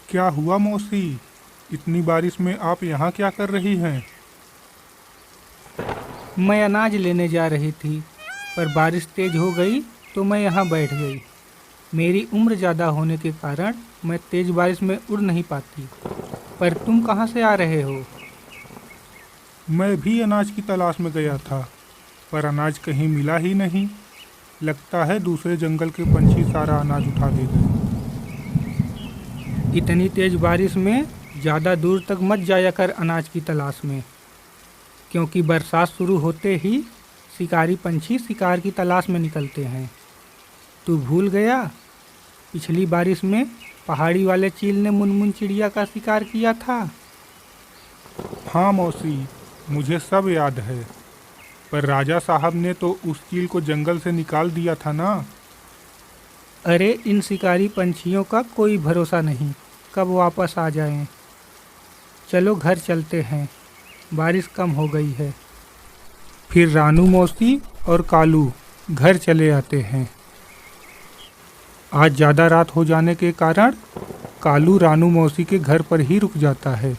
क्या हुआ मौसी? इतनी बारिश में आप यहाँ क्या कर रही हैं? मैं अनाज लेने जा रही थी, पर बारिश तेज हो गई तो मैं यहाँ बैठ गई। मेरी उम्र ज़्यादा होने के कारण मैं तेज बारिश में उड़ नहीं पाती। पर तुम कहाँ से आ रहे हो? मैं भी अनाज की तलाश में गया था, पर अनाज कहीं मिला ही नहीं। लगता है दूसरे जंगल के पंछी सारा अनाज उठा ले गए। इतनी तेज बारिश में ज़्यादा दूर तक मत जाया कर अनाज की तलाश में, क्योंकि बरसात शुरू होते ही शिकारी पंछी शिकार की तलाश में निकलते हैं। तू भूल गया, पिछली बारिश में पहाड़ी वाले चील ने मुनमुन चिड़िया का शिकार किया था। हाँ मौसी, मुझे सब याद है। पर राजा साहब ने तो उस चील को जंगल से निकाल दिया था ना। अरे इन शिकारी पंछियों का कोई भरोसा नहीं, कब वापस आ जाएं। चलो घर चलते हैं, बारिश कम हो गई है। फिर रानू मौसी और कालू घर चले आते हैं। आज ज़्यादा रात हो जाने के कारण कालू रानू मौसी के घर पर ही रुक जाता है।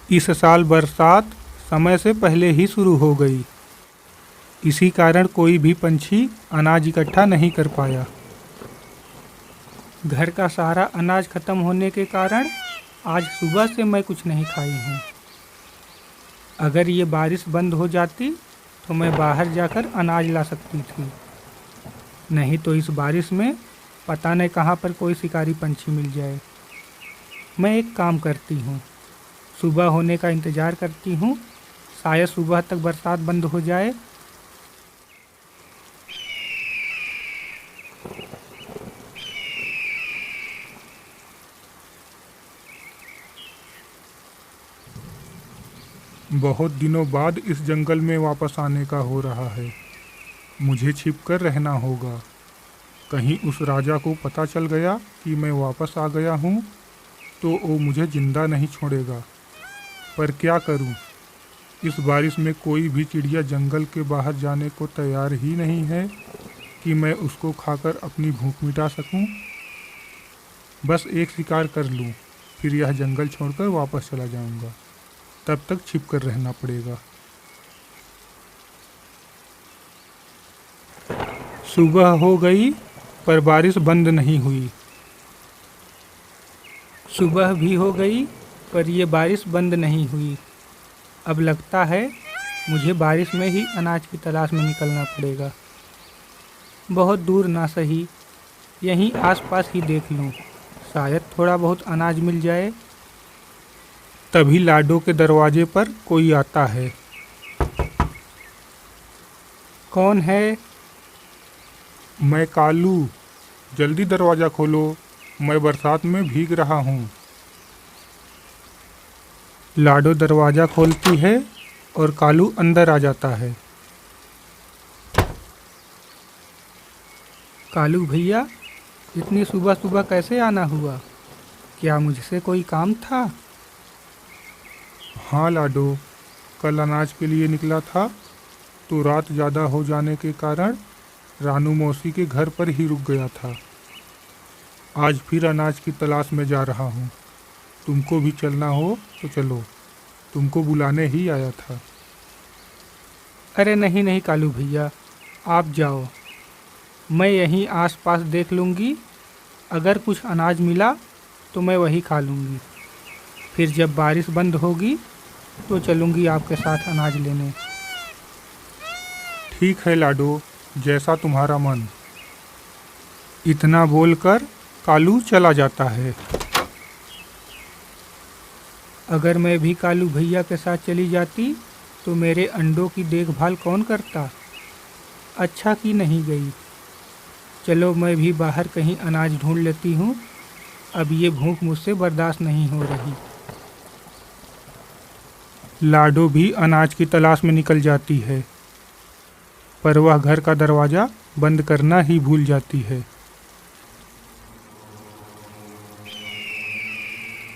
इस साल बरसात समय से पहले ही शुरू हो गई। इसी कारण कोई भी पंछी अनाज इकट्ठा नहीं कर पाया। घर का सारा अनाज खत्म होने के कारण आज सुबह से मैं कुछ नहीं खाई हूँ। अगर ये बारिश बंद हो जाती तो मैं बाहर जाकर अनाज ला सकती थी। नहीं तो इस बारिश में पता नहीं कहाँ पर कोई शिकारी पंछी मिल जाए। मैं एक काम करती हूँ, सुबह होने का इंतज़ार करती हूँ, शायद सुबह तक बरसात बंद हो जाए। बहुत दिनों बाद इस जंगल में वापस आने का हो रहा है। मुझे छिपकर रहना होगा। कहीं उस राजा को पता चल गया कि मैं वापस आ गया हूँ तो वो मुझे जिंदा नहीं छोड़ेगा। पर क्या करूँ, इस बारिश में कोई भी चिड़िया जंगल के बाहर जाने को तैयार ही नहीं है कि मैं उसको खाकर अपनी भूख मिटा सकूँ। बस एक शिकार कर लूँ, फिर यह जंगल छोड़कर वापस चला जाऊँगा। तब तक छिप कर रहना पड़ेगा। सुबह हो गई पर बारिश बंद नहीं हुई। सुबह भी हो गई पर यह बारिश बंद नहीं हुई। अब लगता है मुझे बारिश में ही अनाज की तलाश में निकलना पड़ेगा। बहुत दूर ना सही, यहीं आसपास ही देख लूँ, शायद थोड़ा बहुत अनाज मिल जाए। तभी लाडो के दरवाजे पर कोई आता है। कौन है? मैं कालू, जल्दी दरवाज़ा खोलो, मैं बरसात में भीग रहा हूँ। लाडो दरवाज़ा खोलती है और कालू अंदर आ जाता है। कालू भैया, इतनी सुबह सुबह कैसे आना हुआ? क्या मुझसे कोई काम था? हाँ लाडो, कल अनाज के लिए निकला था तो रात ज़्यादा हो जाने के कारण रानू मौसी के घर पर ही रुक गया था। आज फिर अनाज की तलाश में जा रहा हूँ। तुमको भी चलना हो तो चलो, तुमको बुलाने ही आया था। अरे नहीं नहीं कालू भैया, आप जाओ, मैं यहीं आसपास देख लूँगी। अगर कुछ अनाज मिला तो मैं वही खा लूँगी। फिर जब बारिश बंद होगी तो चलूँगी आपके साथ अनाज लेने। ठीक है लाडो, जैसा तुम्हारा मन। इतना बोलकर कालू चला जाता है। अगर मैं भी कालू भैया के साथ चली जाती तो मेरे अंडों की देखभाल कौन करता? अच्छा कि नहीं गई। चलो मैं भी बाहर कहीं अनाज ढूंढ लेती हूँ, अब ये भूख मुझसे बर्दाश्त नहीं हो रही। लाडो भी अनाज की तलाश में निकल जाती है, पर वह घर का दरवाज़ा बंद करना ही भूल जाती है।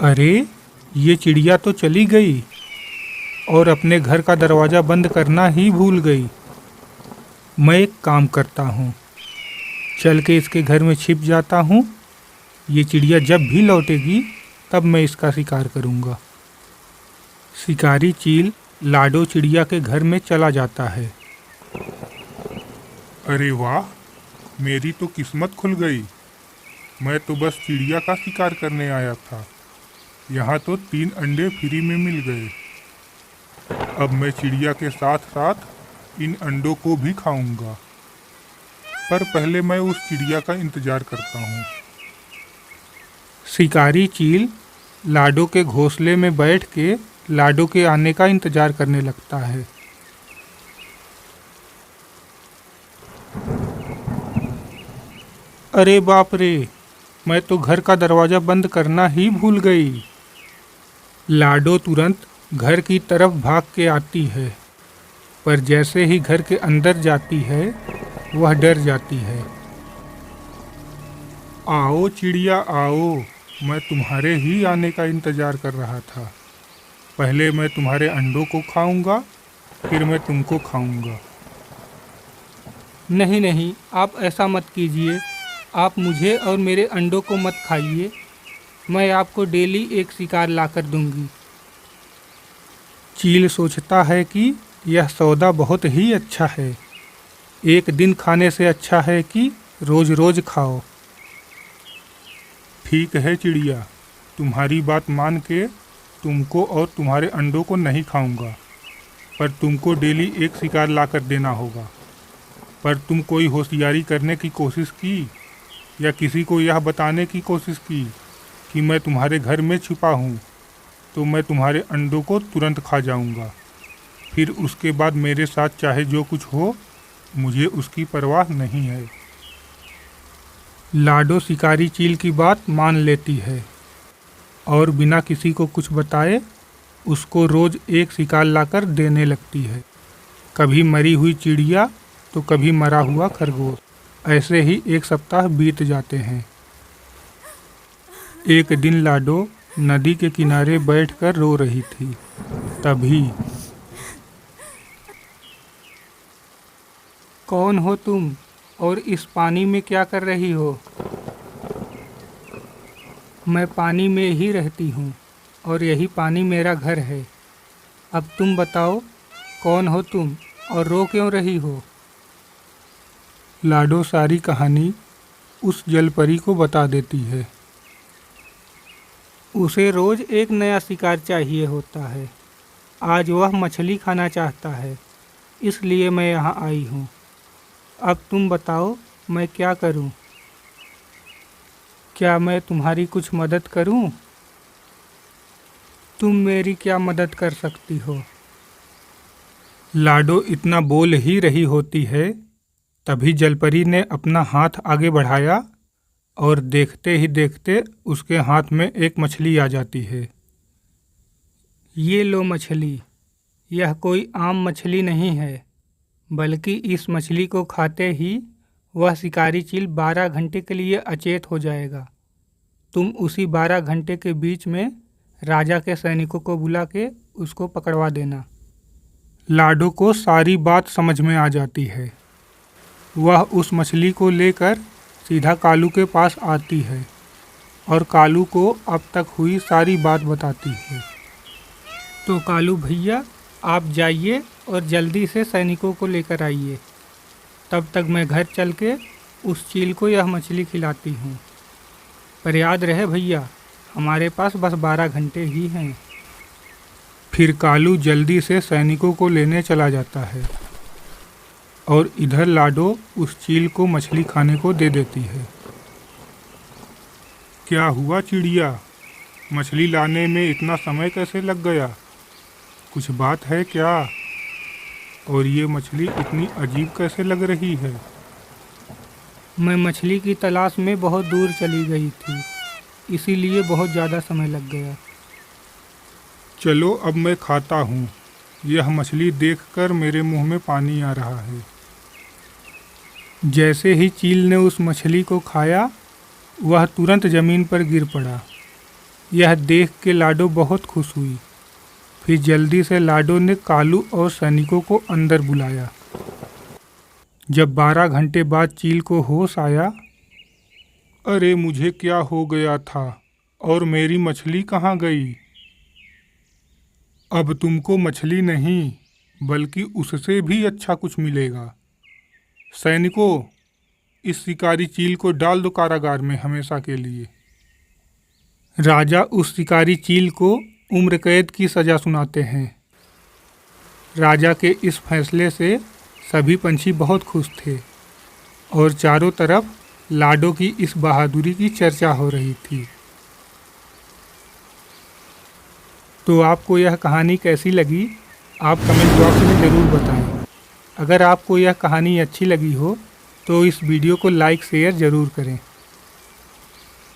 अरे, ये चिड़िया तो चली गई और अपने घर का दरवाज़ा बंद करना ही भूल गई। मैं एक काम करता हूँ, चल के इसके घर में छिप जाता हूँ। ये चिड़िया जब भी लौटेगी तब मैं इसका शिकार करूँगा। शिकारी चील लाडो चिड़िया के घर में चला जाता है। अरे वाह, मेरी तो किस्मत खुल गई। मैं तो बस चिड़िया का शिकार करने आया था, यहाँ तो 3 अंडे फ्री में मिल गए। अब मैं चिड़िया के साथ साथ इन अंडों को भी खाऊंगा, पर पहले मैं उस चिड़िया का इंतजार करता हूँ। शिकारी चील लाडो के घोंसले में बैठ के लाडो के आने का इंतजार करने लगता है। अरे बाप रे, मैं तो घर का दरवाज़ा बंद करना ही भूल गई। लाडो तुरंत घर की तरफ भाग के आती है, पर जैसे ही घर के अंदर जाती है वह डर जाती है। आओ चिड़िया आओ, मैं तुम्हारे ही आने का इंतजार कर रहा था। पहले मैं तुम्हारे अंडों को खाऊंगा, फिर मैं तुमको खाऊंगा। नहीं नहीं, आप ऐसा मत कीजिए। आप मुझे और मेरे अंडों को मत खाइए। मैं आपको डेली एक शिकार लाकर दूंगी। चील सोचता है कि यह सौदा बहुत ही अच्छा है। एक दिन खाने से अच्छा है कि रोज़ रोज़ खाओ। ठीक है चिड़िया, तुम्हारी बात मान के तुमको और तुम्हारे अंडों को नहीं खाऊंगा, पर तुमको डेली एक शिकार लाकर देना होगा। पर तुम कोई होशियारी करने की कोशिश की या किसी को यह बताने की कोशिश की कि मैं तुम्हारे घर में छिपा हूँ, तो मैं तुम्हारे अंडों को तुरंत खा जाऊंगा। फिर उसके बाद मेरे साथ चाहे जो कुछ हो, मुझे उसकी परवाह नहीं है। लाडो शिकारी चील की बात मान लेती है और बिना किसी को कुछ बताए उसको रोज़ एक शिकार लाकर देने लगती है। कभी मरी हुई चिड़िया तो कभी मरा हुआ खरगोश। ऐसे ही 1 सप्ताह बीत जाते हैं। एक दिन लाडो नदी के किनारे बैठकर रो रही थी। तभी कौन हो तुम और इस पानी में क्या कर रही हो? मैं पानी में ही रहती हूँ और यही पानी मेरा घर है। अब तुम बताओ, कौन हो तुम और रो क्यों रही हो? लाडो सारी कहानी उस जलपरी को बता देती है। उसे रोज़ एक नया शिकार चाहिए होता है। आज वह मछली खाना चाहता है, इसलिए मैं यहाँ आई हूँ। अब तुम बताओ, मैं क्या करूँ? क्या मैं तुम्हारी कुछ मदद करूँ? तुम मेरी क्या मदद कर सकती हो? लाडो इतना बोल ही रही होती है, तभी जलपरी ने अपना हाथ आगे बढ़ाया और देखते ही देखते उसके हाथ में एक मछली आ जाती है। ये लो मछली। यह कोई आम मछली नहीं है, बल्कि इस मछली को खाते ही वह शिकारी चील 12 घंटे के लिए अचेत हो जाएगा। तुम उसी 12 घंटे के बीच में राजा के सैनिकों को बुला के उसको पकड़वा देना। लाडो को सारी बात समझ में आ जाती है। वह उस मछली को लेकर सीधा कालू के पास आती है और कालू को अब तक हुई सारी बात बताती है। तो कालू भैया, आप जाइए और जल्दी से सैनिकों को लेकर आइए। तब तक मैं घर चल के उस चील को यह मछली खिलाती हूँ। पर याद रहे भैया, हमारे पास बस 12 घंटे ही हैं। फिर कालू जल्दी से सैनिकों को लेने चला जाता है और इधर लाडो उस चील को मछली खाने को दे देती है। क्या हुआ चिड़िया, मछली लाने में इतना समय कैसे लग गया? कुछ बात है क्या? और ये मछली इतनी अजीब कैसे लग रही है? मैं मछली की तलाश में बहुत दूर चली गई थी, इसीलिए बहुत ज़्यादा समय लग गया। चलो अब मैं खाता हूँ। यह मछली देखकर मेरे मुंह में पानी आ रहा है। जैसे ही चील ने उस मछली को खाया, वह तुरंत ज़मीन पर गिर पड़ा। यह देख के लाडो बहुत खुश हुई। फिर जल्दी से लाडो ने कालू और सैनिकों को अंदर बुलाया। जब 12 घंटे बाद चील को होश आया अरे मुझे क्या हो गया था और मेरी मछली कहाँ गई? अब तुमको मछली नहीं बल्कि उससे भी अच्छा कुछ मिलेगा। सैनिकों, इस शिकारी चील को डाल दो कारागार में हमेशा के लिए। राजा उस शिकारी चील को उम्र कैद की सज़ा सुनाते हैं। राजा के इस फैसले से सभी पंछी बहुत खुश थे और चारों तरफ लाडो की इस बहादुरी की चर्चा हो रही थी। तो आपको यह कहानी कैसी लगी, आप कमेंट बॉक्स में ज़रूर बताएं। अगर आपको यह कहानी अच्छी लगी हो तो इस वीडियो को लाइक शेयर ज़रूर करें।